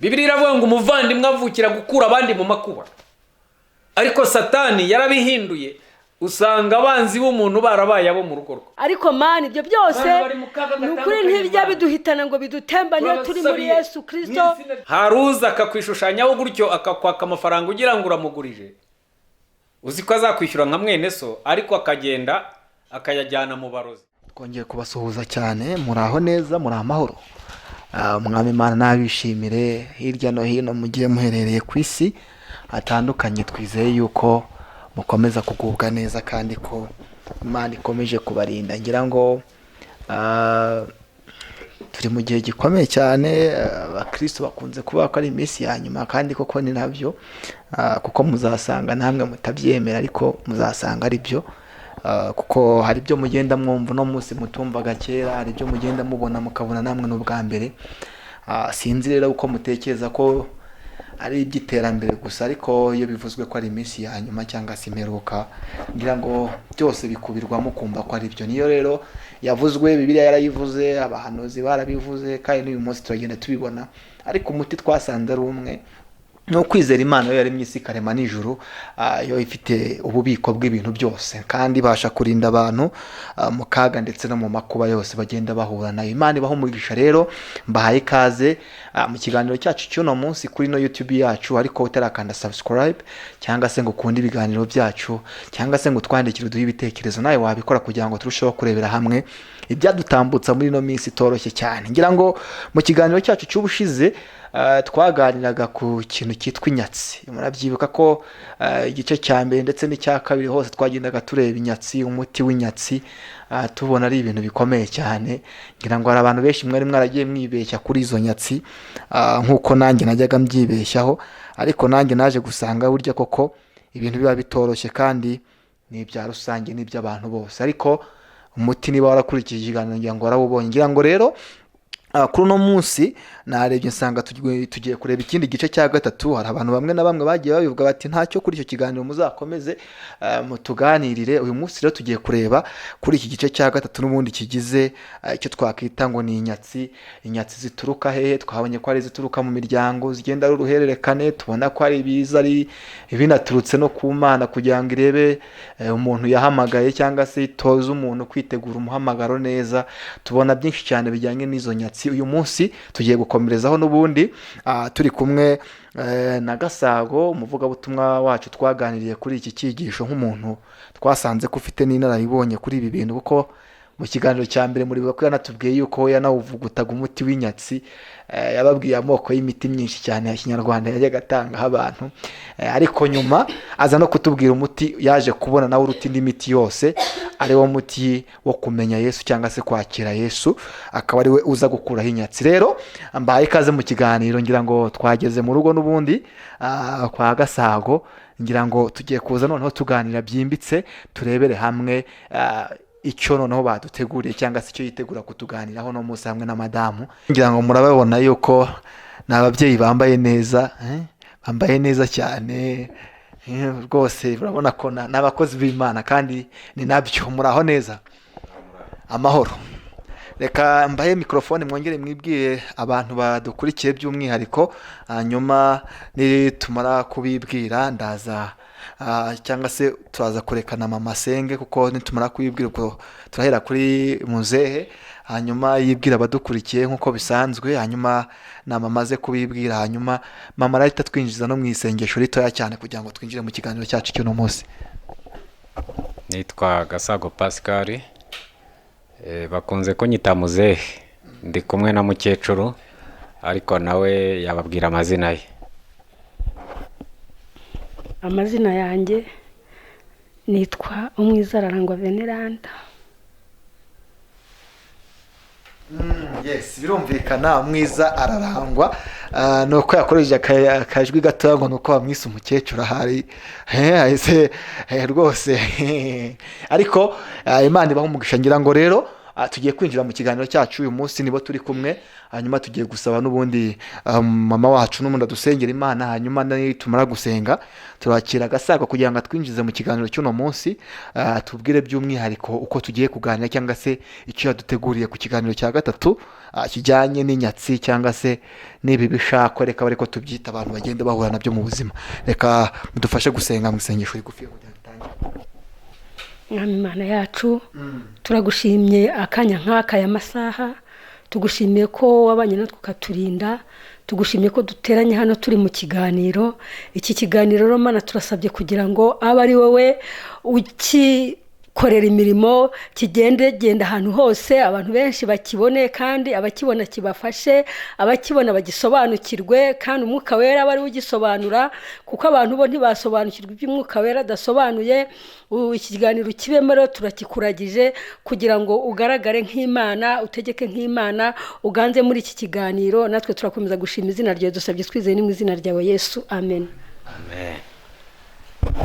Bibiliya iravuga ngo umuvandimwe avukira gukura abandi mu makuba, ariko Satani yarabihinduye usanga abanzi b'umuntu barabaye abo mu rugo rwe. Ariko mani ibyo byose ni ukuri ntibijya biduhitana ngo bidutembane iyo turi muri Yesu Kristo. Haruza akakwishushanyaho gutyo akakwaka amafaranga ugira ngo uramugurije, uzi ko azakwishyura nka mwene so, ariko akagenda akayajyana mu barozi. Twongeye kubasuhuza cyane, muraho neza, muri amahoro. Umwami Imana nabishimire hirya no hino mugiye muherereye ku isi atandukanye. Twizeye yuko mukomeza kugubwa neza kandi ko Imana ikomeje kubarinda. Ngira ngo turi mu gihe gikomeye cyane, abakristo bakunze kuvuga ko ari iminsi ya nyuma, kandi koko ni nabyo, kuko muzasanga namwe mutabyemera ariko muzasanga ari byo. Kuko hari ibyo mugenda mwumva no munsi mutumvaga kera, hari ibyo mugenda mubona mukabona namwe n'ubwa mbere. Sinzi rero uko mutekereza ko ari iby'iterambere gusa, ariko iyo bivuzwe ko ari iminsi ya nyuma cyangwa se imperuka, ngira ngo byose bikubirwamo kumva ko ari byo. Niyo rero yavuzwe, Bibiliya yarayivuze, abahanuzi barabivuze, kandi n'uyu munsi turagenda tubibona. Ariko umuti twasanze ari umwe, no kwizera Imana yo yaremye isi karema n'ijuru, yo ifite ububiko bw'ibintu byose kandi ibasha kurinda abantu mu kaga ndetse no mu makuba yose bagenda bahura nayo. Imana ibaho umugisha. Rero mbahaye ikaze mu kiganiro cyacu cy'uno munsi kuri no YouTube yacu, ariko utarakanda subscribe cyangwa se ngo ukunda ibiganiro byacu cyangwa se ngo twandikire uduhe ibitekerezo, nawe wabikora kugira ngo turusheho kurebera hamwe ibyadutambutsa muri no minsi itoroshye cyane. Ngira ngo mu kiganiro cyacu cy'ubushize twaganiraga ku kintu cyitwa inyatsi. Murabyibuka ko igice cya mbere ndetse n'icya kabiri hose twagendaga tureba inyatsi, umuti w'inyatsi, tubona ari ibintu bikomeye cyane. Ngira ngo hari abantu benshi mwari mwaragiye mwibeshya kuri izo nyatsi, nk'uko nanjye najyaga mbyibeshyaho, ariko nanjye naje gusanga burya koko ibintu biba bitoroshye kandi ni ibya rusange, ni iby'abantu bose. Ariko umuti niba warakurikije ikiganiro ngira ngo warawubonye. Ngira ngo rero kuri uno munsi narebye nsanga tugiye kureba ikindi gice cya gatatu. Hari abantu bamwe na bamwe bagiye babivuga bati ntacyo kuri icyo kiganiro muzakomeze mutuganirire. Uyu munsi rero tugiye kureba kuri iki gice cya gatatu n'ubundi kigize icyo twakwita ngo ni inyatsi. Inyatsi zituruka hehe? Twahabonye ko ari zituruka mu miryango, zigenda ari uruhererekane. Tubona ko ari biza ari binaturutse no ku Mana kugira ngo irebe umuntu yahamagaye cyangwa se itoze umuntu kwitegura umuhamagaro neza. Tubona byinshi cyane bijyanye n'izo nyatsi. Uyu munsi tugiye gukomerezaho n'ubundi turi kumwe na Gasago, umuvugabutumwa wacu. Twaganiriye kuri iki cyigisho nk'umuntu twasanze ko ufite n'inararibonye kuri ibi bintu, kuko mu kiganiro cya mbere muri ko yanatubwiye yuko yanawuvugutaga umuti w'inyatsi. Yababwiye amoko y'imiti myinshi cyane ya Kinyarwanda yajyaga atangaho abantu, ariko nyuma aza no kutubwira umuti yaje kubona nawe uruta indi miti yose, ari wo muti wo kumenya Yesu cyangwa se kwakira Yesu, akaba ari we uza gukuraho inyatsi. Rero mbaye ikaze mu kiganiro. Ngira ngo twageze mu rugo n'ubundi kwa Gasago. Ngira ngo tugiye kuza noneho tuganira byimbitse, turebere hamwe icyo noneho baduteguriye cyangwa se icyo yitegura kutuganiraho no munsi hamwe na madamu. Ngira ngo murababona yuko ni ababyeyi bambaye neza, bambaye neza cyane rwose. Urabona ko ni abakozi b'Imana kandi ni nabyo. Muraho neza, amahoro. Reka mbahe mikrofone mwongere mwibwire abantu badukurikiye by'umwihariko, hanyuma nitumara kubibwira ndaza cyangwa se turaza kurekana mama Senge, kuko nitumara kubibwira ubwo turahera kuri muzehe, hanyuma yibwira abadukurikiye nk'uko bisanzwe, hanyuma namamaze kubibwira, hanyuma mama arahita twinjiza no mu isengesho ritoya cyane kugira ngo twinjire mu kiganiro cyacu cy'uno munsi. Nitwa Gasago Pascal, bakunze kunyita muzehe. Ndi kumwe na mukecuru, ariko nawe yababwira amazina ye. Amazina yanjye nitwa Umwizararangwa Veneranda. Yes, birumvikana umwiza ararangwa. Nuko yakoresheje akajwi gatoya ngo nuko bamwise umukecuru ahari ahise rwose. Ariko Imana ibaho umugisha. Ngira ngo rero tugiye kwinjira mu kiganiro cyacu uyu munsi, nibo turi kumwe. Hanyuma tugiye gusaba n'ubundi mama wacu n'ubundi adusengera Imana, hanyuma tumara gusenga turakira agasago kugira ngo twinjize mu kiganiro cy'uno munsi, tubwire by'umwihariko uko tugiye kuganira cyangwa se icyo yaduteguriye ku kiganiro cya gatatu kijyanye n'inyatsi cyangwa se n'ibi bishako, reka bariko tubyita abantu bagenda bahura nabyo mu buzima. Reka mudufashe gusenga mu isengesho rigufi kugira ngo dutangire. Mwami Imana yacu, turagushimye akanya nk'aka aya masaha, tugushimiye ko wabanye natwe ukaturinda, tugushimiye ko duteranye hano turi mu kiganiro. Iki kiganiro rero Mana turasabye kugira ngo abe ari wowe ukikorera imirimo, genda ahantu hose, abantu benshi bakibone, kandi abakibona kibafashe, abakibona bagisobanukirwe, kandi umwuka wera bari ugisobanura, kuko abantu bo ntibasobanukirwa iby'umwuka wera adasobanuye. Iki kiganiro kibemo rero turakikuragije kugira ngo ugaragare nk'Imana, utegeke nk'Imana, uganze muri iki kiganiro. Natwe turakomeza gushima izina ryawe, dusabye twizeye ni mu izina ryawe Yesu, amen. Amen.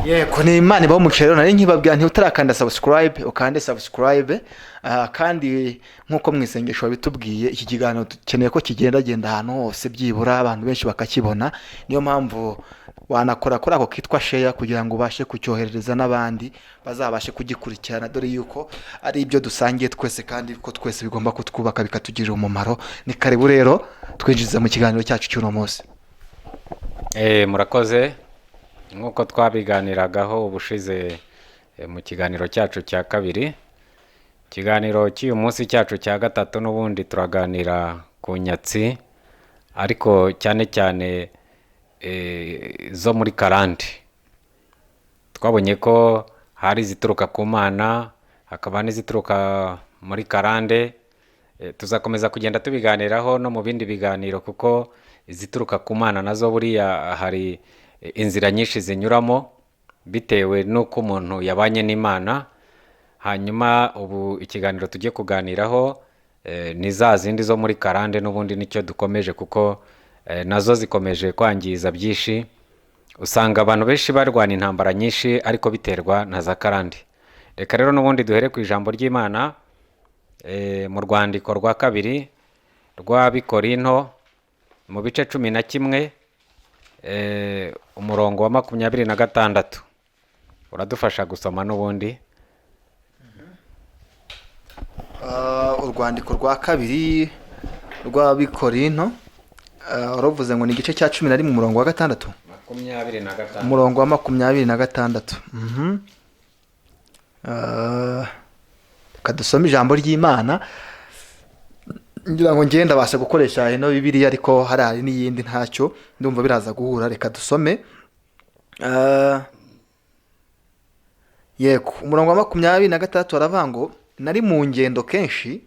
Yego, ni Imana ibaho umucero. Nari nkibabwira nti utarakanda subscribe ukande subscribe, kandi nkuko mu isengesho babitubwiye iki kiganiro dukeneye ko kigenda ahantu hose, byibura abantu benshi bakakibona. Niyo mpamvu wanakora kuri ako kitwa share kugira ngo ubashe kucyoherereza n'abandi bazabashe kugikurikirana, dore yuko ari ibyo dusangiye twese kandi ko twese bigomba kutwubaka bikatugirira umumaro. Ni karibu rero twinjize mu kiganiro cyacu cy'uno munsi. Murakoze. Nk'uko twabiganiragaho ubushize mu kiganiro cyacu cya kabiri, ikiganiro cy'uyu munsi cyacu cya gatatu n'ubundi turaganira ku nyatsi, ariko cyane cyane zo muri karande. Twabonye ko hari izituruka ku Mana, hakaba n'izituruka muri karande. Tuzakomeza kugenda tubiganiraho no mu bindi biganiro, kuko izituruka ku Mana nazo buriya hari inzira nyinshi zinyuramo bitewe n'uko umuntu yabanye n'Imana. Hanyuma ubu ikiganiro tugiye kuganiraho ni za zindi zo muri karande, n'ubundi nicyo dukomeje, kuko nazo zikomeje kwangiza byinshi. Usanga abantu benshi barwana intambara nyinshi ariko biterwa na za karande. Reka rero n'ubundi duhere ku ijambo ry'Imana mu rwandiko rwa kabiri rw'Abikorinto mu bice 11 umurongo wa 26. Uradufasha gusoma n'ubundi. Urwandiko rwa kabiri rw'Abikorinto, uravuze ngo ni igice cya 11 umurongo wa 6. 25. Umurongo wa 26. Kadusoma ijambo ry'Imana. Ngira ngo ngenda basha gukoresha ino Bibiliya, ariko hari n'iyindi ntacyo ndumva biraza guhura. Reka dusome. Yego, umurongo wa 26 aravuga ngo nari mu ngendo kenshi,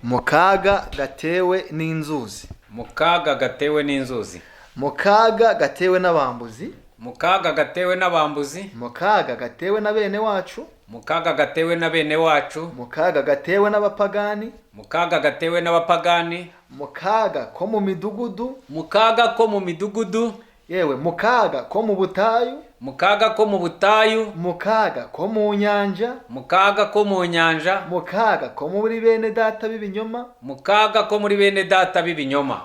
mu kaga gatewe n'inzuzi, mu kaga gatewe n'inzuzi, mu kaga gatewe n'abambuzi, mu kaga gatewe n'abambuzi, mu kaga gatewe na bene wacu, mu kaga gatewe na bene wacu, mu kaga gatewe n'abapagani, mu kaga gatewe n'abapagani, mu kaga ko mu midugudu, mu kaga ko mu midugudu, yewe mu kaga ko mu butayu, mu kaga ko mu butayu, mu kaga ko mu nyanja, mu kaga ko mu nyanja, mu kaga ko muri bene data b'ibinyoma, mu kaga ko muri bene data b'ibinyoma.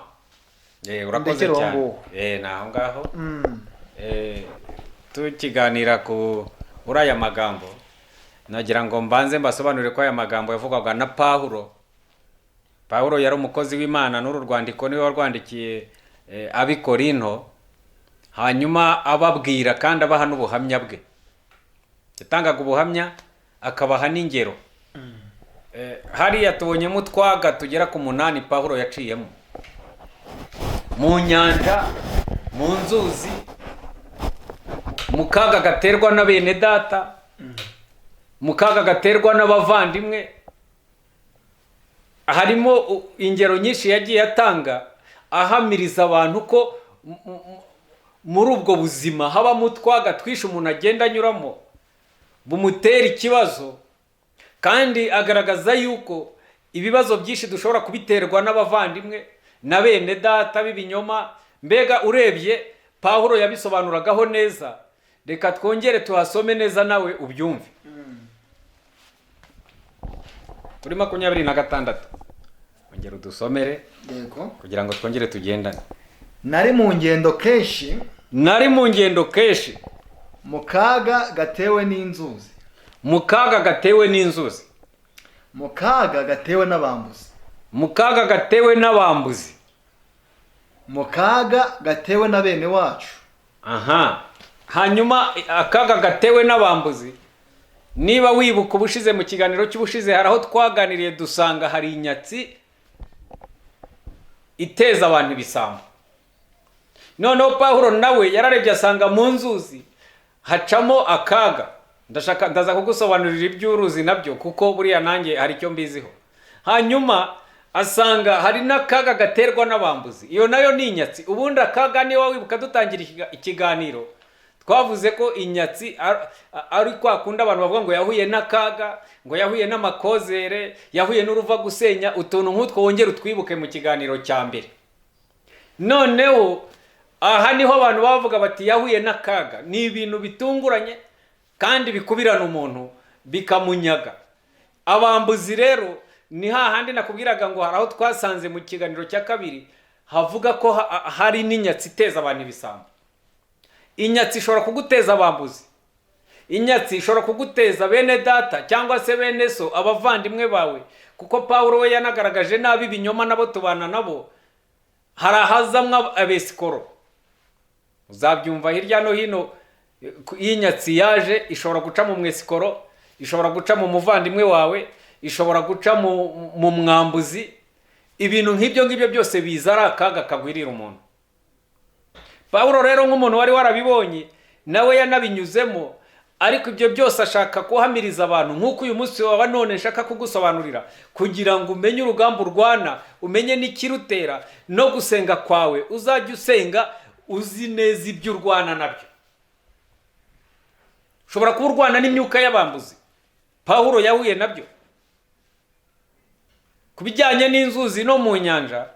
Urakoze cyane. Naho ngaho tukiganira ku aya magambo, nagira ngo mbanze mbasobanurire ko aya magambo yavugwaga na Pawulo. Pawulo yari umukozi w'Imana, n'uru rwandiko niwe warwandikiye Abikorinto, hanyuma ababwira kandi abaha n'ubuhamya bwe. Yatangaga ubuhamya akabaha n'ingero. Hariya tubonyemo utwaga tugera ku 8 Pawulo yaciyemo, mu nyanja, mu nzuzi, mu kaga gaterwa na bene data, mu kaga gaterwa n'abavandimwe. Harimo ingero nyinshi yagiye atanga ahamiriza abantu ko muri ubwo buzima habamo utwaga twishe umuntu agenda anyuramo bumutera ikibazo, kandi agaragaza yuko ibibazo byinshi dushobora kubiterwa n'abavandimwe na bene data b'ibinyoma. Mbega urebye Pawulo yabisobanuragaho neza. Reka twongere tuhasome neza nawe ubyumve. kuri 26 ongera udusomere yego kugira ngo twongere tugendane. nari mu ngendo kenshi Nari mu ngendo kenshi mu kaga gatewe n'inzuzi mu kaga gatewe n'inzuzi, mu kaga gatewe n'abambuzi mu kaga gatewe n'abambuzi, mu kaga gatewe na bene wacu aha. Hanyuma akaga gatewe n'abambuzi, niba wibuka ubushize mu kiganiro cy'ubushize hari aho twaganiriye dusanga hari inyatsi iteza abantu ibisambo. Noneho Pawulo nawe yararebye asanga mu nzuzi hacamo akaga. Ndaza kugusobanurira iby'uruzi nabyo kuko buriya nanjye hari icyo mbiziho. Hanyuma asanga hari n'akaga gaterwa n'abambuzi, iyo nayo ni inyatsi. Ubundi akaga niba wibuka dutangira ikiganiro twavuze ko inyatsi ari kwa kundi abantu bavuga ngo yahuye n'akaga, ngo yahuye n'amakozere, yahuye n'uruva gusenya, utuntu nk'utwo wongera utwibuke mu kiganiro cya mbere. Noneho aha niho abantu bavuga bati yahuye n'akaga, ni ibintu bitunguranye kandi bikubirana umuntu bikamunyaga. Abambuzi rero ni hahandi nakubwiraga ngo hari aho twasanze mu kiganiro cya kabiri havuga ko hari n'inyatsi iteza abantu ibisambo. Inyatsi ishobora kuguteza abambuzi, inyatsi ishobora kuguteza bene data cyangwa se bene so, abavandimwe bawe, kuko Pawulo we yanagaragaje nabi ibinyoma nabo tubana nabo. Hari ahazamwa abesikoro, uzabyumva hirya no hino. Inyatsi yaje ishobora guca mu mwesikoro, ishobora guca mu muvandimwe wawe, ishobora guca mu mwambuzi. Ibintu nk'ibyo ngibyo byose biza ari akaga kagwirira umuntu. Pawulo rero nk'umuntu wari warabibonye nawe yanabinyuzemo, ariko ibyo byose ashaka kuhamiriza abantu nk'uko uyu munsi wa none nshaka kugusobanurira, kugira ngo umenye urugamba urwana, umenye n'ikirutera, no gusenga kwawe uzajya usenga uzi neza ibyo urwana nabyo. Ushobora kuba urwana n'imyuka y'abambuzi, Pawulo yahuye nabyo. Ku bijyanye n'inzuzi no mu nyanja,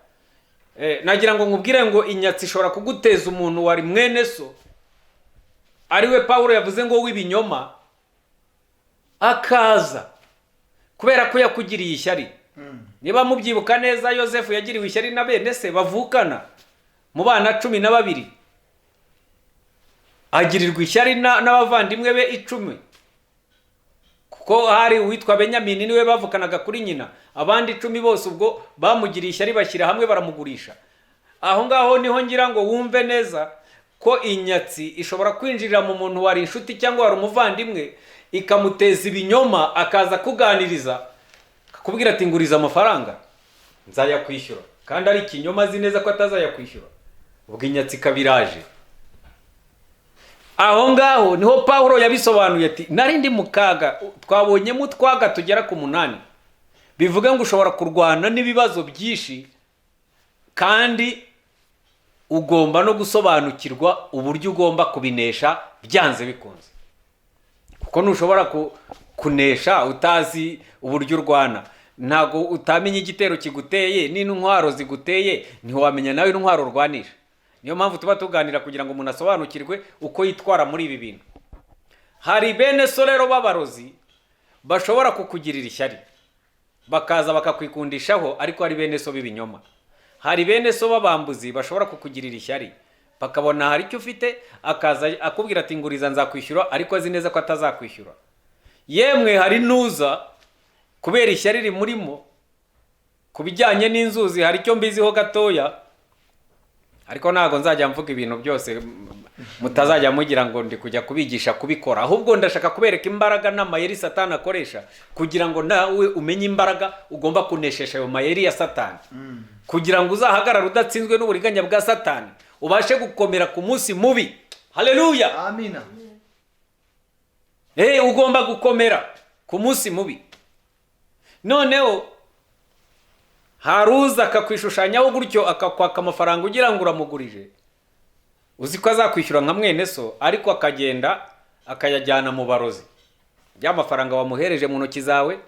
nagira ngo nkubwire ngo inyatsi ishobora kuguteza umuntu wari mwene so, ariwe Pawulo yavuze ngo w'ibinyoma, akaza kubera ko yakugiriye ishyari. Niba mubyibuka neza, Yosefu yagiriwe ishyari na bene se bavukana mu bana 12, agirirwa ishyari n'abavandimwe be 10, kuko hari uwitwa Benyamini niwe bavukanaga kuri nyina. Abandi 10 bose ubwo bamugiriye ishyari bashyira hamwe baramugurisha. Aho ngaho niho ngira ngo wumve neza ko inyatsi ishobora kwinjirira mu muntu wari inshuti cyangwa wari umuvandimwe, ikamuteza ibinyoma, akaza kuganiriza akakubwira ati nguriza amafaranga nzayakwishyura, kandi ari ikinyoma azi neza ko atazayakwishyura. Ubwo inyatsi kabiraje. Aho ngaho niho Pawulo yabisobanuye ati nari ndi mu kaga. Twabonyemo utwaga tugera ku 8 bivuga ngo ushobora kurwana n'ibibazo byinshi, kandi ugomba no gusobanukirwa uburyo ugomba kubinesha byanze bikunze, kuko ntushobora kunesha utazi uburyo urwana. Ntago utamenya igitero kiguteye n'intwaro ziguteye, ntiwamenya nawe intwaro urwanisha. Niyo mpamvu tuba tuganira kugira ngo umuntu asobanukirwe uko yitwara muri ibi bintu. Hari bene so rero b'abarozi bashobora kukugirira ishyari, bakaza bakakwikundishaho, ariko ari bene so b'ibinyoma. Hari bene so b'abambuzi bashobora kukugirira ishyari, bakabona hari icyo ufite, akaza akubwira ati nguriza nzakwishyura, ariko azi neza ko atazakwishyura. Yemwe hari nuza kubera ishyari rimurimo. Ku bijyanye n'inzuzi hari icyo mbiziho gatoya, ariko ntago nzajya mvuga ibintu byose mutazajya mugira ngo ndi kujya kubigisha kubikora. Ahubwo ndashaka kubereka imbaraga n'amayeri Satani akoresha, kugira ngo nawe umenye imbaraga ugomba kuneshesha ayo mayeri ya Satani, kugira ngo uzahagarare udatsinzwe n'uburiganya bwa Satani, ubashe gukomera ku munsi mubi. Haleluya, amina. Ugomba gukomera ku munsi mubi. Noneho haruza akakwishushanyaho gutyo, akakwaka amafaranga ugira ngo uramugurije, uzi ko azakwishyura nka mwene so, ariko akagenda akayajyana mu barozi. Ya mafaranga wamuhereje mu ntoki zawe,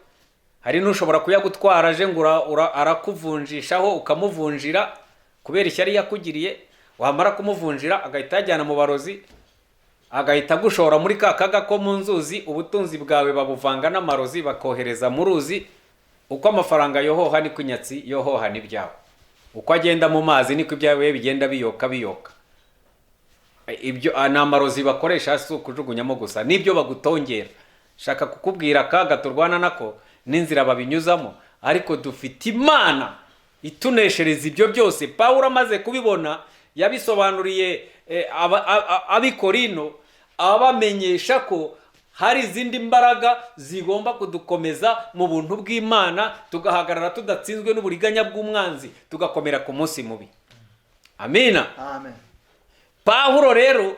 hari n'ushobora kuyagutwara aje ngo arakuvunjishaho, ukamuvunjira kubera ishyari yakugiriye. Wamara kumuvunjira agahita ajyana mu barozi, agahita gushora muri ka kaga ko mu nzuzi. Ubutunzi bwawe babuvanga n'amarozi, bakohereza mu ruzi, uko amafaranga yohoha niko inyatsi yohoha n'ibyawe, uko agenda mu mazi niko ibyawe bigenda biyoka. Ibyo ni amarozi bakoresha, si ukujugunyamo gusa, n'ibyo bagutongera. Shaka kukubwira akaga turwana nako n'inzira babinyuzamo, ariko dufite Imana ituneshereza ibyo byose. Pawulo amaze kubibona yabisobanuriye ab'i Korinto, abamenyesha ko hari izindi mbaraga zigomba kudukomeza mu buntu bw'Imana, tugahagarara tudatsinzwe n'uburiganya bw'umwanzi, tugakomera ku munsi mubi. Amina. Amen. Pawulo rero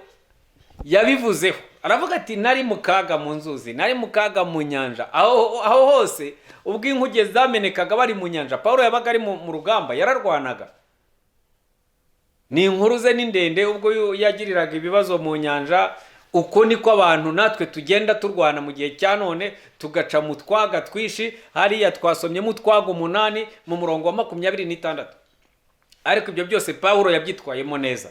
yabivuzeho, aravuga ati nari mu kaga mu nzuzi, nari mu kaga mu nyanja, aho hose ubwo inkuge zamenekaga bari mu nyanja. Pawulo yabaga ari mu rugamba, yararwanaga. Ni inkuru ze ni ndende, ubwo yagiriraga ibibazo mu nyanja. Uko niko abantu natwe tugenda turwana mu gihe cya none, tugaca mu twaga twishi. Hariya twasomyemo utwaga 8 mu murongo wa 26. Ariko ibyo byose Pawulo yabyitwayemo neza.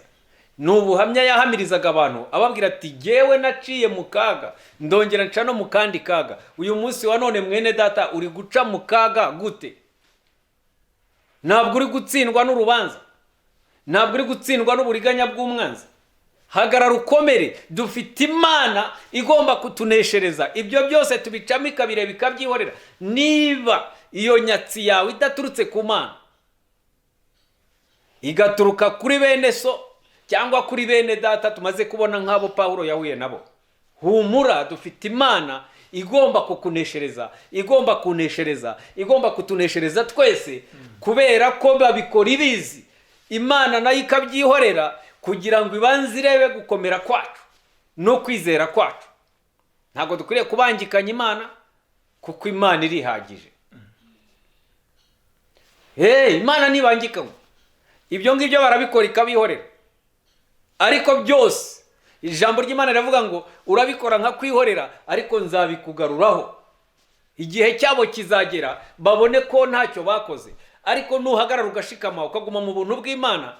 Ni ubuhamya yahamirizaga abantu, ababwira ati jyewe naciye mu kaga, ndongera nca no mu kandi kaga. Uyu munsi wa none mwene data uri guca mu kaga gute? Ntabwo uri gutsindwa n'urubanza, ntabwo uri gutsindwa n'uburiganya bw'umwanzi. Hagarara ukomere, dufite Imana igomba kutuneshereza. Ibyo byose tubicamo ikabire bikabyihorera. Niba iyo nyatsi yawe idaturutse ku Mana, igaturuka kuri bene so cyangwa kuri bene data tumaze kubona nk'abo Pawulo yahuye nabo, humura, dufite Imana igomba kukuneshereza, igomba kuneshereza, igomba kutuneshereza twese, kubera ko babikora ibizi. Imana nayo ikabyihorera kugira ngo ibanze irebe gukomera kwacu no kwizera kwacu. Ntabwo dukwiriye kubangikanya Imana, kuko Imana irihagije. Imana ntibangikanywa. Ibyo ngibyo barabikora ikabihorera. Ariko byose ijambo ry'Imana riravuga ngo urabikora nka kwihorera, ariko nzabikugaruraho. Igihe cyabo kizagera babone ko ntacyo bakoze. Ariko nuhagarara ugashikama ukaguma mu buntu bw'Imana,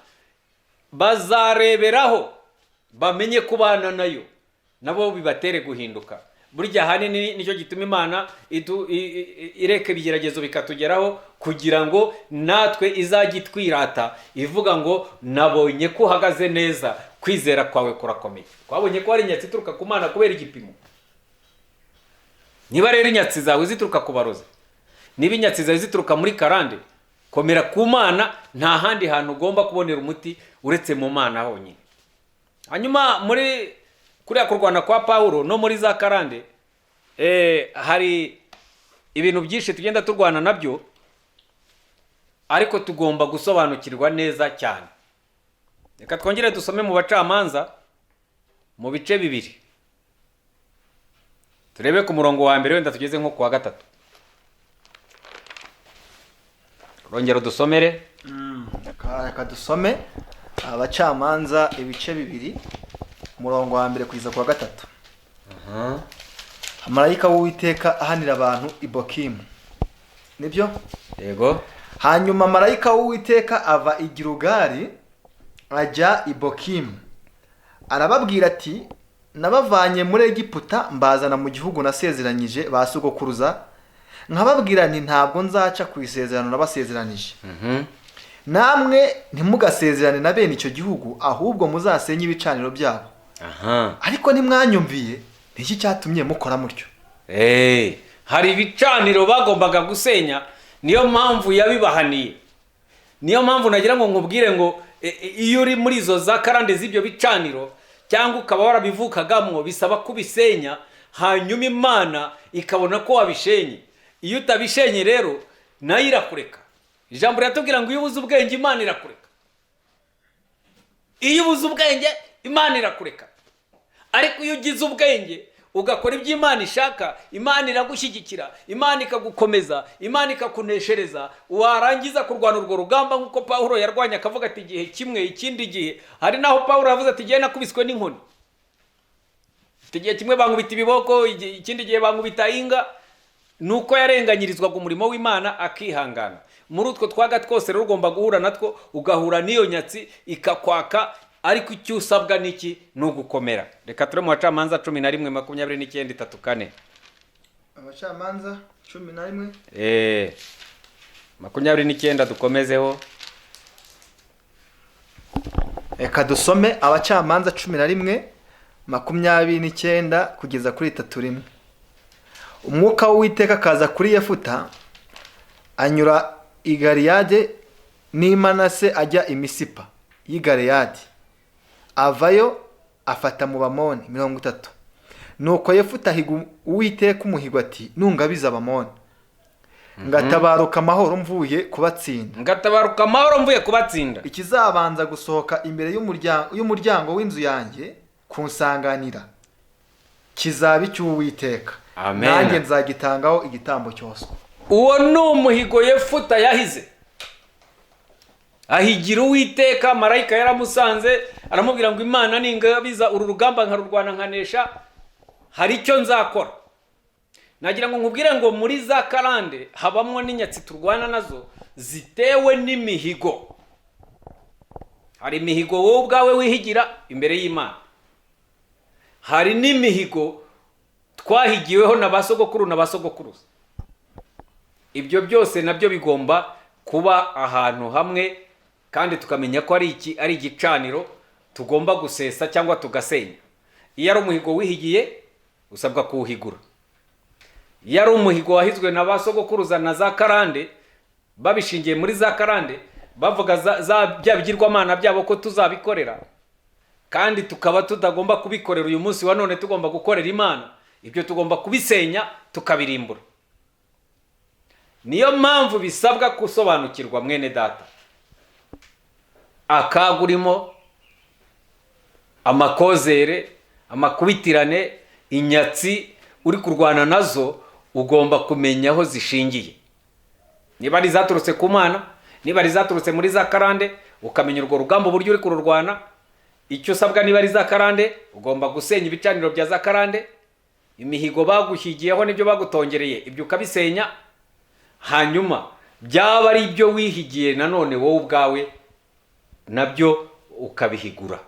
bazareberaho bamenye kubana nayo, nabo bibatere guhinduka. Burya hanini nicyo gituma Imana ireka ibigeragezo bikatugeraho, kugira ngo natwe izajye twirata ivuga ngo nabonye ko uhagaze neza, kwizera kwawe kurakomeye. Twabonye ko hari inyatsi ituruka ku Mana kubera igipimo. Niba rero inyatsi zawe zituruka ku barozi, niba inyatsi zawe zituruka muri karande, komera ku Mana. Nta handi hantu ugomba kubonera umuti uretse mu Mana honyine. Hanyuma muri kuriya kurwana kwa Pawulo no muri za karande, hari ibintu byinshi tugenda turwana nabyo, ariko tugomba gusobanukirwa neza cyane. Reka twongere dusome mu Bacamanza mu bice 2, turebe ku murongo wa mbere, wenda tugeze nko ku wa 3. Rongera dusomere. Reka dusome Abacamanza ibice 2, umurongo wa mbere kugeza ku wa 3. Marayika w'Uwiteka ahanira abantu i Bokimu. Nibyo? Yego. Hanyuma marayika w'Uwiteka ava i Gilugali ajya i Bokimu. Arababwira ati, nabavanye muri Egiputa mbazana mu gihugu nasezeranyije ba sogokuruza, nkababwira nti ntabwo nzaca ku isezerano nabasezeranije. Namwe ntimugasezerane na bene icyo gihugu, ahubwo muzasenye ibicaniro byabo. Ariko ntimwanyumviye, niki cyatumye mukora mutyo? Hari ibicaniro bagombaga gusenya, niyo mpamvu yabibahaniye. Niyo mpamvu nagira ngo nkubwire ngo iyo uri muri izo za karande z'ibyo bicaniro, cyangwa ukaba warabivukagamo, bisaba kubisenya, hanyuma Imana ikabona ko wabishenye. Iyo utabishenye rero nayo irakureka. Ijambo riratubwira ngo iyo ubuze ubwenge Imana irakureka. Iyo ubuze ubwenge Imana irakureka. Ariko iyo ugize ubwenge ugakora ibyo Imana ishaka, Imana iragushyigikira, Imana ikagukomeza, Imana ikakuneshereza. Warangiza kurwana urwo rugamba nk'uko Pawulo yarwanya, akavuga ati igihe kimwe, ikindi gihe. Hari naho Pawulo yavuze ati igihe nakubiswe n'inkoni, igihe kimwe bankubita ibiboko, ikindi gihe bankubita inga. Nuko yarenganyirizwaga umurimo w'Imana akihangana. Muri utwo twaga twose rero ugomba guhura natwo, ugahura n'iyo nyatsi ikakwaka, ariko icyo usabwa niki? Ni ugukomera. Reka ture mu Bacamanza 11:29-34. Abacamanza 11. 29 dukomezeho. Reka dusome Abacamanza 11 29 kugeza kuri 31. Umwuka w'Uwiteka akaza kuri Yefuta, anyura i Galeyadi n'i Manase ajya i Misipa y'i Galeyadi, avayo afata mu Bamoni 30. Nuko Yefuta ahiga Uwiteka umuhigo ati, nungabiza Abamoni ngatabaruka amahoro mvuye kubatsinda. Ikizabanza gusohoka imbere y'umuryango w'inzu yanjye kunsanganira kizaba icy'Uwiteka, nanjye nzagitangaho igitambo cyose. Uwo ni umuhigo Yefuta yahize, ahigira Uwiteka. Marayika yaramusanze aramubwira ngo Imana ningabiza uru rugamba nkarurwana nkanesha, hari icyo nzakora. Nagira ngo nkubwire ngo muri za karande habamwo n'inyatsi turwana nazo zitewe n'imihigo. Hari imihigo wowe ubwawe wihigira imbere y'Imana, hari n'imihigo twahigiweho na basogokuru na basogokuruza. Ibyo byose nabyo bigomba kuba ahantu hamwe, kandi tukamenya ko ari igicaniro tugomba gusesa cyangwa tugasenya. Iyo ari umuhigo wihigiye usabwa kuwuhigura. Iyo ari umuhigo wahizwe na basogokuruza na za karande, babishingiye muri za karande, bavuga bya bigirwamana byabo ko tuzabikorera, kandi tukaba tutagomba kubikorera uyu munsi wa none, tugomba gukorera Imana. Ibyo tugomba kubisenya tukabirimbura. Niyo mpamvu bisabwa gusobanukirwa mwene data akagurimo, amakozere, amakubitirane, inyatsi uri kurwana nazo, ugomba kumenya aho zishingiye. Niba ari zaturutse ku Mana, niba ari zaturutse muri za karande, ukamenya urwo rugamba uburyo uri kururwana. Icyo usabwa niba ari za karande, ugomba gusenya ibicaniro bya za karande. Imihigo baguhigiyeho n'ibyo bagutongereye, ibyo ukabisenya. Hanyuma byaba ari ibyo wihigiye nanone wowe ubwawe, nabyo ukabihigura.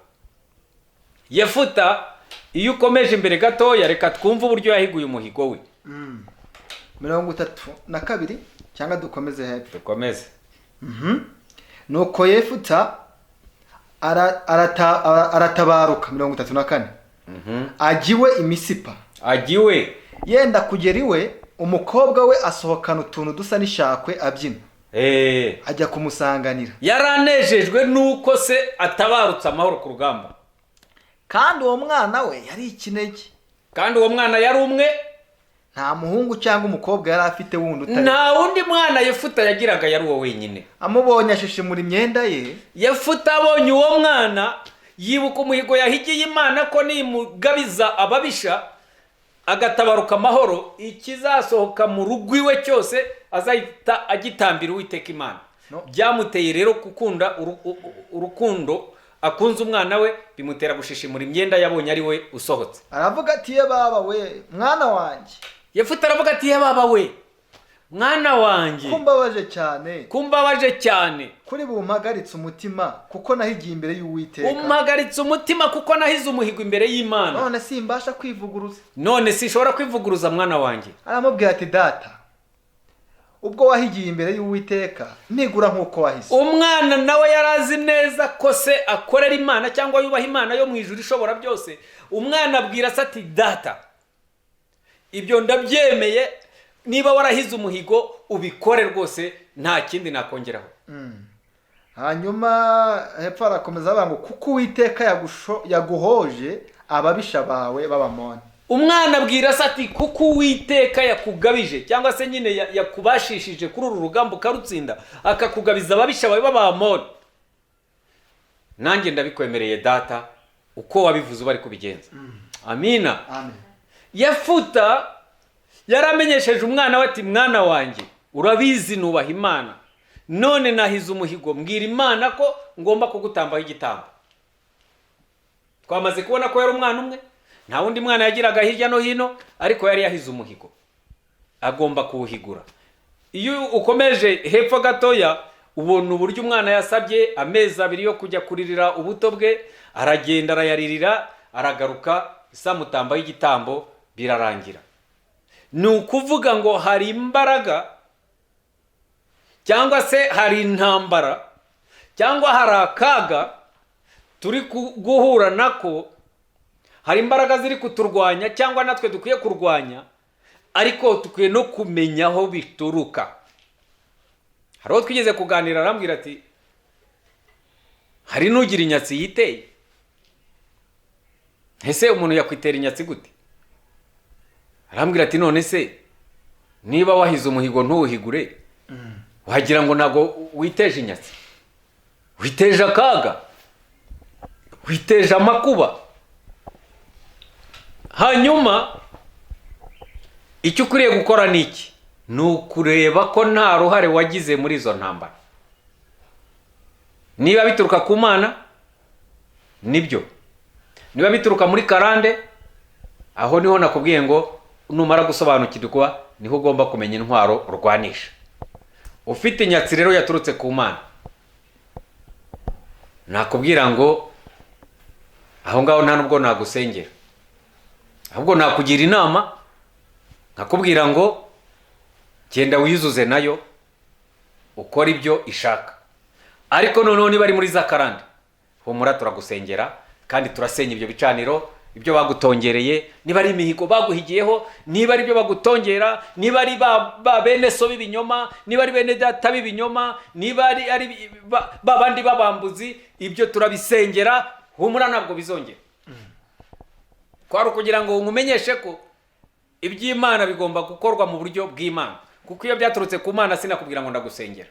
Yefuta iyo ukomeje imbere gatoya, reka twumve uburyo yahiguye umuhigo we. 32 cyangwa dukomeze hepfo? Dukomeze. Nuko Yefuta aratabaruka 34. Agiwe i Misipa. Agiwe yenda kugera iwe, umukobwa we asohokana utuntu dusa n'ishakwe abyina. Ajya kumusanganira. Yaranejejwe nuko se atabarutse amahoro ku rugamba. Kandi uwo mwana we yari ikinege. Kandi uwo mwana yari umwe, nta muhungu cyangwa umukobwa yari afite wundi utari. Nta wundi mwana Yefuta yagiraga, yari uwo wenyine. Amubonye ashishimura imyenda ye. Yefuta abonye uwo mwana, yibuka umuhigo yahigiye Imana ko nimugabiza ababisha agatabaruka amahoro, ikizasohoka mu rugo iwe cyose azahita agitambira Uwiteka Imana. Byamuteye rero gukunda urukundo akunze umwana we, bimutera gushishimura imyenda yabonye ari we usohotse. Aravuga ati, ye baba we, mwana wanjye. Yefuta aravuga ati, ye baba we, mwana wanjye, kumbabaje cyane kuri bumpagaritse umutima kuko nahigiye imbere y'Uwiteka. Umpagaritse umutima kuko nahize umuhigo imbere y'Imana. None simbasha kwivuguruza. None sishobora kwivuguruza mwana wanjye. Aramubwira ati, data, ubwo wahigiye imbere y'Uwiteka nigura nk'uko wahise. Umwana nawe yarazi neza ko se akorera Imana cyangwa yubaha Imana yo mu ijuru ishobora byose. Umwana abwira se ati, data, ibyo ndabyemeye, niba warahize umuhigo ubikore rwose, nta kindi nakongeraho. Hanyuma hepfo arakomeza avuga ngo kuko Uwiteka yaguhoje ababisha bawe b'Abamoni. Umwana abwira se ati, kuko Uwiteka yakugabije cyangwa se nyine yakubashishije kuri uru rugamba ukarutsinda, akakugabiza ababisha bawe b'Abamoni, nanjye ndabikwemereye data, uko wabivuze bari kubigenza. Amina. Amen. Yefuta yaramenyesheje umwana we ati, mwana wanjye, urabizi nubaha Imana, none nahize umuhigo, mbwira Imana ko ngomba kugutambaho igitambo. Twamaze kubona ko yari umwana umwe, nta wundi mwana yagiraga hirya no hino, ariko yari yahize umuhigo, agomba kuwuhigura. Iyo ukomeje hepfo gatoya, ubona uburyo umwana yasabye amezi 2 yo kujya kuririra ubuto bwe, aragenda arayaririra, aragaruka, isamutambaho igitambo, birarangira. ni ukuvuga ngo hari imbaraga cyangwa se hari intambara cyangwa hari akaga turi guhura nako, hari imbaraga ziri kuturwanya cyangwa natwe dukwiye kurwanya, ariko dukwiye no kumenya aho bituruka. hari uwo twigeze kuganira arambwira ati hari n'ugira inyatsi yiteye. ese umuntu yakwitera inyatsi gute? arambwira ati none se niba wahize umuhigo ntuwuhigure, wagira ngo ntabwo witeje inyatsi, witeje akaga, witeje amakuba. hanyuma icyo ukwiriye gukora ni iki? ni ukureba ko nta ruhare wagize muri izo ntambara. niba bituruka ku Mana nibyo, niba bituruka muri karande, aho niho nakubwiye ngo numara gusobanukirwa niho ugomba kumenya intwaro urwanisha. ufite inyatsi rero yaturutse ku Mana, nakubwira ngo aho ngaho nta nubwo nagusengera, ahubwo nakugira inama nkakubwira ngo genda wiyuzuze nayo ukora ibyo ishaka. ariko noneho niba ari muri za karande, humura turagusengera kandi turasenya ibyo bicaniro, ibyo bagutongereye, niba ari imihigo baguhigiyeho, niba ari ibyo bagutongera, niba ari ba bene so b'ibinyoma, niba ari bene data b'ibinyoma, niba ari bandi babambuzi, ibyo turabisengera. humura ntabwo bizongera. kwari ukugira ngo umumenyeshe ko iby'Imana bigomba gukorwa mu buryo bw'Imana, kuko iyo byaturutse ku Mana sinakubwira ngo ndagusengera,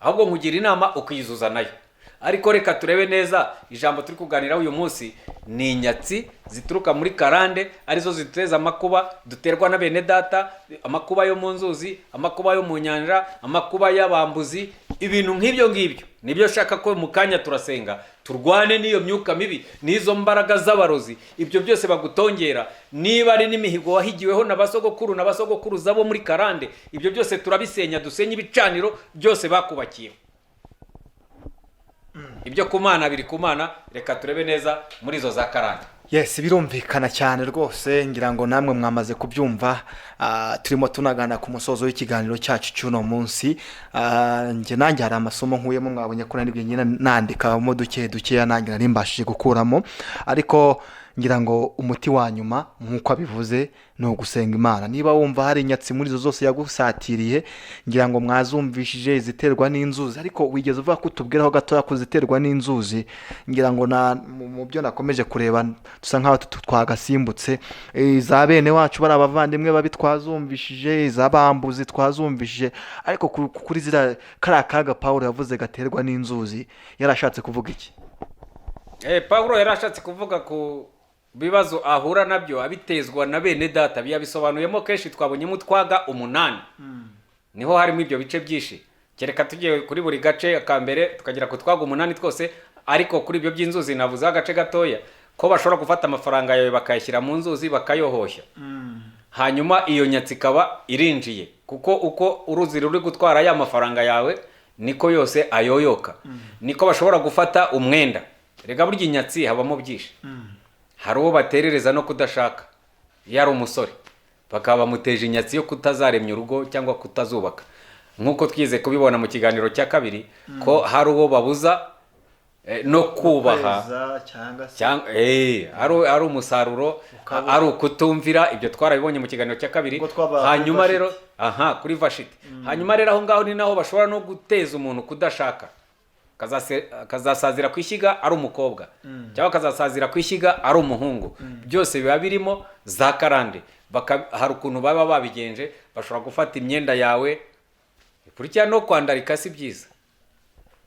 ahubwo nkugira inama ukiyuzuza nayo. ariko reka turebe neza ijambo turi kuganiraho uyu munsi. ni inyatsi zituruka muri karande, arizo ziteza amakuba duterwa na bene data, amakuba yo mu nzuzi, amakuba yo mu nyanja, amakuba y'abambuzi, ibintu nk'ibyo ngibyo nibyo shaka ko mu kanya turasenga turwane n'iyo myuka mibi, n'izo mbaraga z'abarozi, ibyo byose bagutongera. niba ari n'imihigo wahigiweho n'abasogokuru n'abasogokuruza bo muri karande, ibyo byose turabisenya, dusenye ibicaniro byose bakubakiyeho. ibyo ku Mana biri ku Mana. reka turebe neza muri izo za karande. Yes, birumvikana cyane rwose, ngira ngo namwe mwamaze kubyumva. Turimo tunagana ku musozo w'ikiganiro cyacu cy'uno munsi. Nge nanjye hari amasomo nkuyemo, mwabonye ko nari nyine nandikamo dukeya nanjye nari mbashije gukuramo, ariko ngira ngo umuti wa nyuma nk'uko abivuze ni ugusenga Imana. niba wumva hari inyatsi muri zo zose yagusatiriye, ngira ngo mwazumvishije iziterwa n'inzuzi, ariko wigeze uvuga ko utubwiraho gatoya kuziterwa n'inzuzi. ngira ngo mu byo nakomeje kureba dusa nk'aho twagasimbutse. za bene wacu bari abavandimwe babi twazumvishije, iz'abambuzi twazumvishije, ariko kuri zira kariya kaga Pawulo yavuze gaterwa n'inzuzi, yarashatse kuvuga iki? Pawulo yarashatse kuvuga ku bibazo ahura nabyo abitezwa na bene data. biyabisobanuyemo kenshi, twabonyemo utwaga 8. niho harimo ibyo bice byinshi. kereka tugiye kuri buri gace akambere tukagera ku twaga 8 twose, ariko kuri ibyo by'inzuzi navuze agace gatoya ko bashobora gufata amafaranga yawe bakayashyira mu nzuzi bakayohoshya. hanyuma iyo nyatsi ikaba irinjiye, kuko uko uruzi ruri gutwara ya mafaranga yawe niko yose ayoyoka. niko bashobora gufata umwenda. rega burya inyatsi habamo byinshi. hari uwo baterereza no kudashaka, iyo ari umusore bakaba bamuteje inyatsi yo kutazaremya urugo cyangwa kutazubaka, nk'uko twize kubibona mu kiganiro cya kabiri ko hari uwo babuza no kubaha, cyangwa ari umusaruro, ari ukutumvira. ibyo twarabibonye mu kiganiro cya kabiri. hanyuma rero kuri vashiti. hanyuma rero aho ngaho ni naho bashobora no guteza umuntu kudashaka, akazasazira ku ishyiga ari umukobwa, cyangwa akazasazira ku ishyiga ari umuhungu. byose biba birimo za karande. hari ukuntu baba babigenje, bashobora gufata imyenda yawe, kurya no kwandarika si byiza.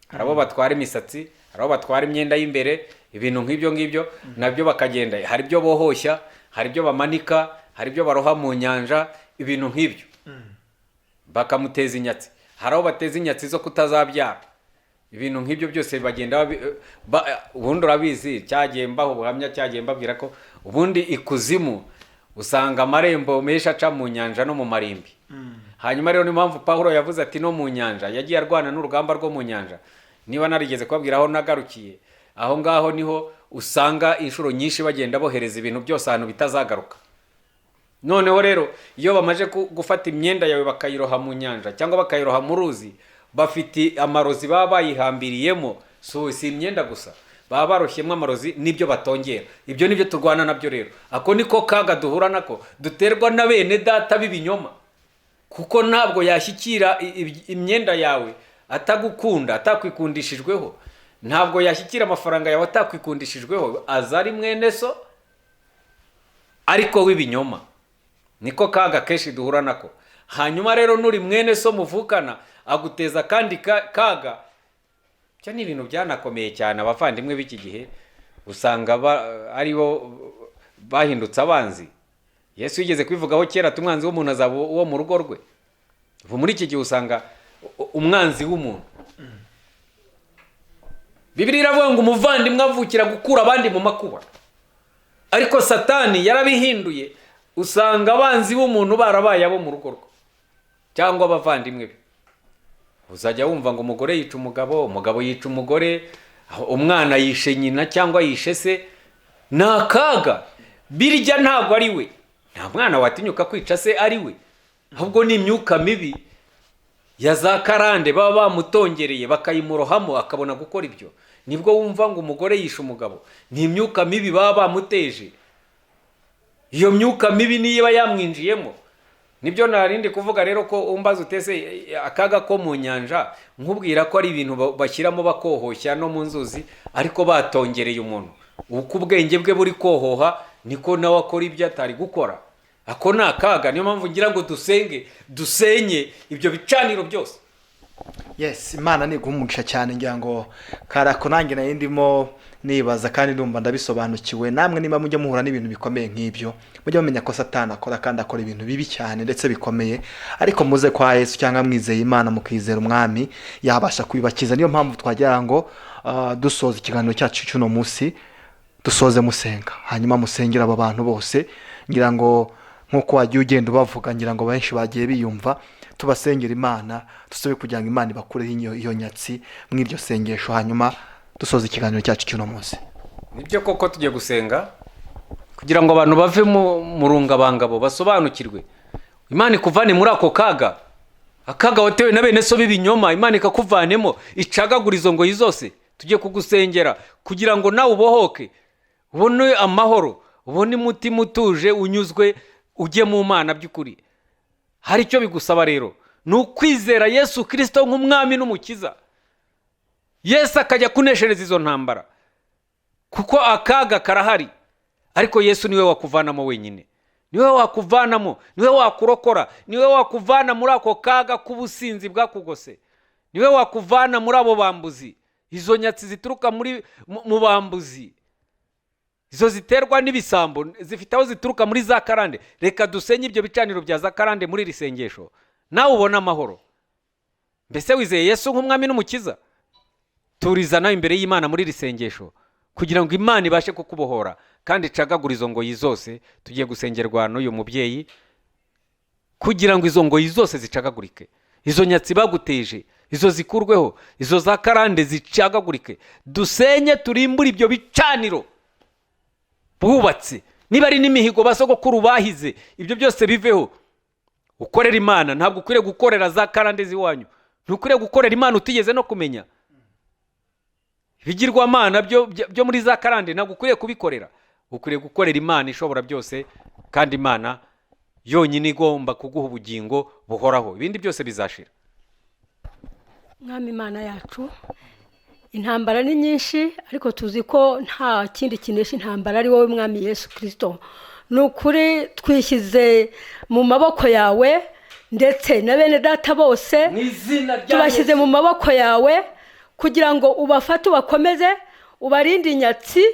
hari abo batwara imisatsi, hari abo batwara imyenda y'imbere, ibintu nk'ibyo ngibyo nabyo bakagenda. hari ibyo bohoshya, hari ibyo bamanika, hari ibyo baroha mu nyanja, ibintu nk'ibyo bakamuteza inyatsi. hari abo bateza inyatsi zo kutazabyara, ibintu nk'ibyo byose bagenda ubundi urabizi, cyagiye mbaho ubuhamya, cyagiye mbabwira ko ubundi ikuzimu usanga amarembo menshi aca mu nyanja no mu marimbi. hanyuma rero ni mpamvu Pawulo yavuze ati no mu nyanja yagiye arwana n'urugamba rwo mu nyanja. niba narigeze kubabwira aho nagarukiye, aho ngaho niho usanga inshuro nyinshi bagenda bohereza ibintu byose ahantu bitazagaruka. noneho rero iyo bamaze gufata imyenda yawe bakayiroha mu nyanja cyangwa bakayiroha mu ruzi, bafite amarozi baba bayihambiriyemo. Si imyenda gusa, baba baroshyemo amarozi n'ibyo batongera. Ibyo nibyo turwana nabyo rero. Ako niko kaga duhura nako, duterwa na bene data b'ibinyoma, kuko ntabwo yashyikira imyenda yawe atagukunda, atakwikundishijweho. Ntabwo yashyikira amafaranga yawe atakwikundishijweho. Aza ari mwene so ariko w'ibinyoma. Niko kaga kenshi duhura nako. Hanyuma rero nuri mwene so muvukana aguteza kandi kaga. Cyo ni ibintu byanakomeye cyane. Abavandimwe b'iki gihe usanga aribo bahindutse abanzi. Yesu yigeze kwivugaho kera ati umwanzi w'umuntu azaba uwo mu rugo rwe. Ubu muri iki gihe usanga umwanzi w'umuntu. Bibiliya iravuga ngo umuvandimwe avukira gukura abandi mu makuba. Ariko Satani yarabihinduye, usanga abanzi b'umuntu barabaye abo mu rugo rwe cyangwa abavandimwe be. Uzajya wumva ngo umugore yica umugabo, umugabo yica umugore, umwana yishe nyina cyangwa yishe se. Ni akaga. Birya ntabwo ari we, nta mwana watinyuka kwica se ari we, ahubwo ni imyuka mibi ya za karande baba bamutongereye bakayimurohamo akabona gukora ibyo. Nibwo wumva ngo umugore yishe umugabo, ni imyuka mibi baba bamuteje. Iyo myuka mibi niba yamwinjiyemo. Nibyo narindi kuvuga rero ko umbaza utese akaga ko mu nyanja, nkubwira ko ari ibintu bashyiramo bakohoshya no mu nzuzi, ariko batongereye umuntu. Uko ubwenge bwe buri kohoha niko nawe akora ibyo atari gukora. Ako ni akaga. Niyo mpamvu ngira ngo dusenye ibyo bicaniro byose. Yes, Imana ni guhumugisha cyane, ngira ngo karako nanjye nayo ndimo nibaza kandi ndumva ndabisobanukiwe. Namwe niba mujya muhura n'ibintu bikomeye nk'ibyo, mujya mumenya ko Satani akora kandi akora ibintu bibi cyane ndetse bikomeye, ariko muze kwa Yesu cyangwa mwizeye Imana mukizera umwami yabasha kubibakiza. Niyo mpamvu twagira ngo dusoza ikiganiro cyacu cy'uno munsi dusoze musenga, hanyuma musengera abo bantu bose. Ngira ngo nkuko wagiye ugenda ubavuga, ngira ngo benshi bagiye biyumva, tubasengera Imana dusobe kugira ngo Imana ibakureho iyo nyatsi mw'iryo sengesho, hanyuma dusoza ikiganiro cyacu cy'uno munsi. Nibyo koko tugiye gusenga kugira ngo abantu bave mu rungabangabo basobanukirwe. Imana ikuvane muri ako kaga, akaga watewe na bene so b'ibinyoma. Imana ikakuvanemo, icagagura izo ngoyi zose. Tugiye kugusengera kugira ngo nawe ubohoke, ubone amahoro, ubone umutima utuje unyuzwe, ujye mu Mana by'ukuri. Hari icyo bigusaba rero, ni ukwizera Yesu Kristo nk'umwami n'umukiza. Yesu akajya kuneshereza izo ntambara, kuko akaga karahari, ariko Yesu niwe wakuvanamo wenyine. Niwe wakuvanamo, niwe wakurokora, niwe wakuvana muri ako kaga k'ubusinzi bwakugose, niwe wakuvana muri abo bambuzi. Izo nyatsi zituruka mu bambuzi, izo ziterwa n'ibisambo, zifite aho zituruka muri za karande. Reka dusenye ibyo bicaniro bya za karande muri iri sengesho, nawe ubona amahoro. Mbese wizeye Yesu nk'umwami n'umukiza? Turiza nawe imbere y'Imana muri iri sengesho kugira ngo Imana ibashe kukubohora kandi icagagura izo ngoyi zose. Tugiye gusengerwa n'uyu mubyeyi kugira ngo izo ngoyi zose zicagagurike, izo nyatsi baguteje izo zikurweho, izo za karande zicagagurike. Dusenye turimbura ibyo bicaniro bubatse, niba ari n'imihigo basogokuru bahize, ibyo byose biveho. Ukorera Imana, ntabwo ukwiriye gukorera za karande ziwanyu, ntukwiriye gukorera Imana utigeze no kumenya. Bigirwamana byo muri za karande ntabwo ukwiriye kubikorera. Ukwiriye gukorera Imana ishobora byose, kandi Imana yonyine igomba kuguha ubugingo buhoraho, ibindi byose bizashira. Mwami Imana yacu, intambara ni nyinshi, ariko tuzi ko nta kindi kinesha intambara ari wowe Mwami Yesu Kristo. Nukuri twishyize mu maboko yawe, ndetse na bene data bose tubashyize mu maboko yawe kugira ngo ubafate ubakomeze, ubarinde inyatsi,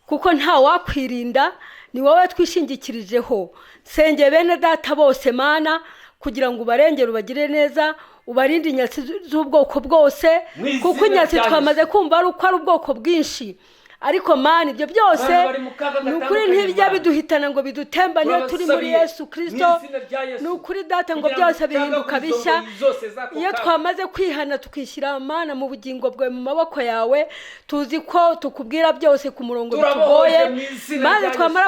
kuko nta wakwirinda, ni wowe twishingikirijeho. Senge bene data bose Mana kugira ngo ubarengere, ubagire neza, ubarinde inyatsi z'ubwoko bwose, kuko inyatsi twamaze kumva ari uko ari ubwoko bwinshi. ariko mani ibyo byose Abantu bari mu kaga ni ukuri gatandukanye, ntibijya Mana. biduhitana ngo bidutembane iyo turi muri Turabasabiye Yesu Kristo mu izina rya Yesu. ni ukuri data ngo Kugira byose ngo bihinduka cyangwa bishya izo ngoyi zose z'ako iyo kaga. twamaze kwihana tukishyira Mana mu bugingo bwawe mu maboko yawe tuzi ko tukubwira byose ku murongo Turabohoje bitugoye mu izina maze rya twamara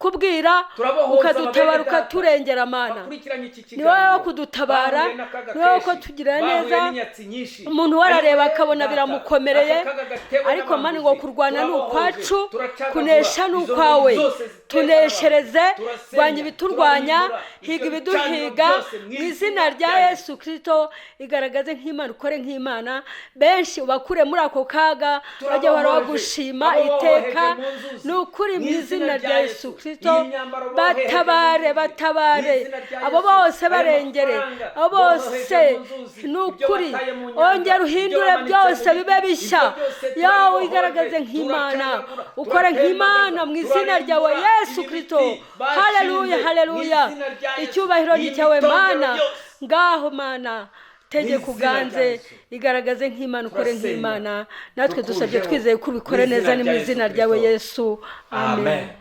kubwira Turabohoza ukadutabara ababene data. ukaturengera Mana Bakurikiranye iki ni kiganiro. wowe wo kudutabara Bahuye n'akaga ni wowe wo kenshi. kutugirira Bahuye neza n'inyatsi nyinshi. umuntu we arareba Ariko akabona data, biramukomereye aka kaga gatewe ariko Mana ngo n'abambuzi. kurwana ni Turabohoje, ukwacu turacagagura. kunesha ni Izo ukwawe ngoyi zose ziterwa tuneshereze n'abantu. Turasenya, rwanya ibiturwanya turahindura. higa Ibyo ibiduhiga bicaniro byose mu izina rya Yesu Kristo igaragaze nk'Imana ukore nk'Imana benshi ubakure muri ako kaga bajya bahora bagushima iteka ni ukuri mu izina rya Yesu Kristo batabare abo bose barengere abo bose ni ukuri ongera uhindure byose bibe bishya yawe igaragaze nk'Imana ukore nk'Imana mu izina ryawe Yesu Kristo haleluya haleluya icyubahiro ni cyawe Mana ngaho Mana tegeka uganze igaragaze nk'Imana ukore nk'Imana natwe dusabye twizeye ko ubikore neza ni mu izina ryawe Yesu amen.